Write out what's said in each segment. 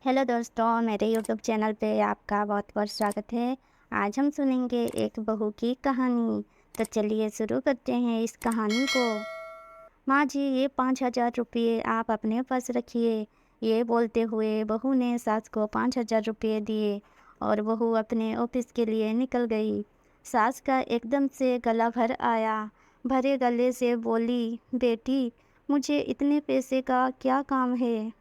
Hello दोस्तों, मेरे YouTube channel पे आपका बहुत बहुत स्वागत है। आज हम सुनेंगे एक बहू की कहानी। तो चलिए शुरू करते हैं इस कहानी को। माँ जी, ये 5,000 रुपये आप अपने पास रखिए। ये बोलते हुए बहू ने सास को 5,000 रुपये दिए और बहू अपने ऑफिस के लिए निकल गई। सास का एकदम से गला भर आया। भरे गले से बोली, बेटी, मुझे इतने पैसे का क्या काम है।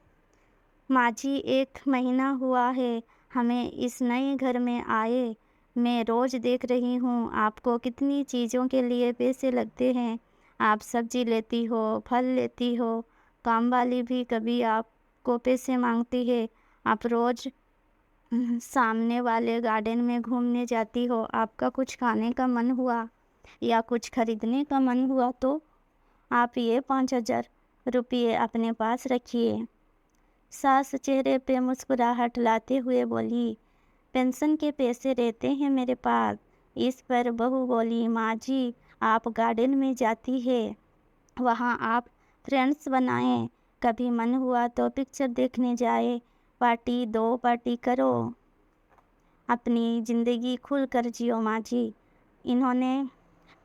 माँ जी, 1 महीना हुआ है हमें इस नए घर में आए। मैं रोज़ देख रही हूँ आपको कितनी चीज़ों के लिए पैसे लगते हैं। आप सब्ज़ी लेती हो, फल लेती हो, काम वाली भी कभी आपको पैसे माँगती है। आप रोज़ सामने वाले गार्डन में घूमने जाती हो। आपका कुछ खाने का मन हुआ या कुछ खरीदने का मन हुआ तो आप ये 5,000 रुपये अपने पास रखिए। सास चेहरे पे मुस्कुराहट लाते हुए बोली, पेंशन के पैसे रहते हैं मेरे पास। इस पर बहू बोली, माँ जी, आप गार्डन में जाती है, वहाँ आप फ्रेंड्स बनाएं। कभी मन हुआ तो पिक्चर देखने जाए, पार्टी दो, पार्टी करो, अपनी ज़िंदगी खुल कर जियो माँ जी। इन्होंने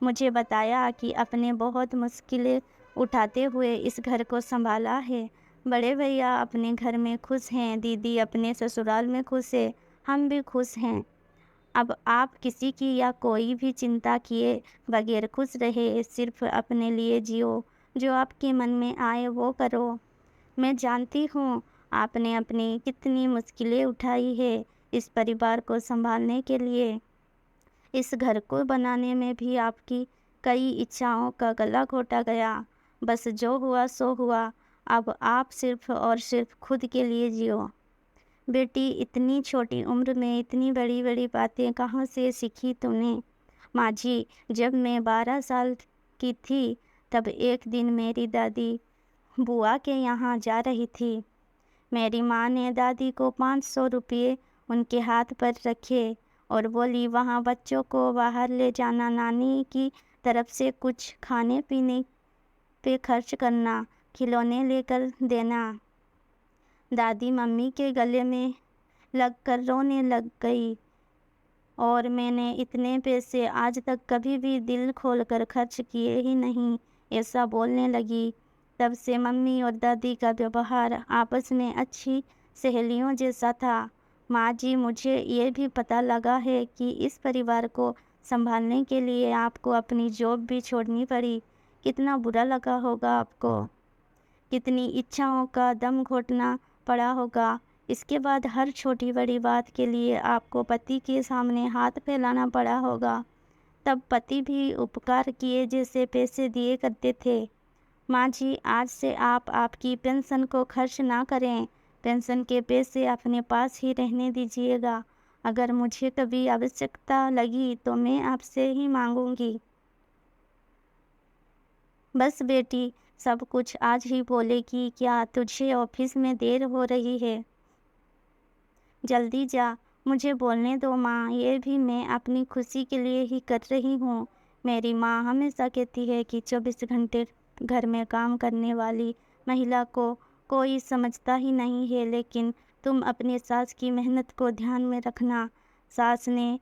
मुझे बताया कि अपने बहुत मुश्किलें उठाते हुए इस घर को संभाला है। बड़े भैया अपने घर में खुश हैं, दीदी अपने ससुराल में खुश है, हम भी खुश हैं। अब आप किसी की या कोई भी चिंता किए बगैर खुश रहे, सिर्फ अपने लिए जियो, जो आपके मन में आए वो करो। मैं जानती हूँ आपने अपनी कितनी मुश्किलें उठाई है इस परिवार को संभालने के लिए। इस घर को बनाने में भी आपकी कई इच्छाओं का गला घोटा गया। बस जो हुआ सो हुआ। अब आप सिर्फ और सिर्फ खुद के लिए जियो। बेटी, इतनी छोटी उम्र में इतनी बड़ी बड़ी बातें कहाँ से सीखी तूने। माँ जी, जब मैं 12 साल की थी तब एक दिन मेरी दादी बुआ के यहाँ जा रही थी। मेरी माँ ने दादी को 500 रुपये उनके हाथ पर रखे और बोली, वहाँ बच्चों को बाहर ले जाना, नानी की तरफ से कुछ खाने पीने पे खर्च करना, खिलौने लेकर देना। दादी मम्मी के गले में लगकर रोने लग गई और मैंने इतने पैसे आज तक कभी भी दिल खोलकर खर्च किए ही नहीं, ऐसा बोलने लगी। तब से मम्मी और दादी का व्यवहार आपस में अच्छी सहेलियों जैसा था। माँ जी, मुझे ये भी पता लगा है कि इस परिवार को संभालने के लिए आपको अपनी जॉब भी छोड़नी पड़ी। कितना बुरा लगा होगा आपको, कितनी इच्छाओं का दम घोटना पड़ा होगा। इसके बाद हर छोटी बड़ी बात के लिए आपको पति के सामने हाथ फैलाना पड़ा होगा। तब पति भी उपकार किए जैसे पैसे दिए करते थे। माँ जी, आज से आप आपकी पेंशन को खर्च ना करें। पेंशन के पैसे अपने पास ही रहने दीजिएगा। अगर मुझे कभी आवश्यकता लगी तो मैं आपसे ही मांगूंगी। बस बेटी, सब कुछ आज ही बोलेगी क्या? तुझे ऑफिस में देर हो रही है, जल्दी जा। मुझे बोलने दो माँ, ये भी मैं अपनी खुशी के लिए ही कर रही हूँ। मेरी माँ हमेशा कहती है कि 24 घंटे घर में काम करने वाली महिला को कोई समझता ही नहीं है, लेकिन तुम अपनी सास की मेहनत को ध्यान में रखना। सास ने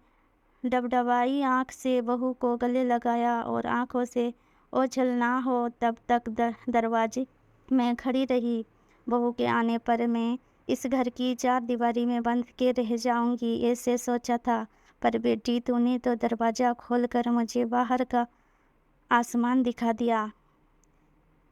डबडबाई आँख से बहू को गले लगाया और आँखों से ओझल ना हो तब तक दरवाजे में खड़ी रही। बहू के आने पर मैं इस घर की चारदीवारी में बंद के रह जाऊंगी, ऐसे सोचा था। पर बेटी, तूने तो दरवाज़ा खोलकर मुझे बाहर का आसमान दिखा दिया।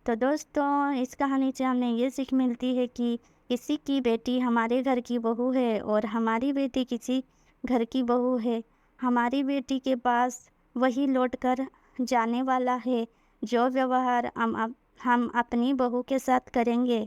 तो दोस्तों, इस कहानी से हमें ये सीख मिलती है कि किसी की बेटी हमारे घर की बहू है और हमारी बेटी किसी घर की बहू है। हमारी बेटी के पास वही लौट कर जाने वाला है जो व्यवहार हम अपनी बहू के साथ करेंगे।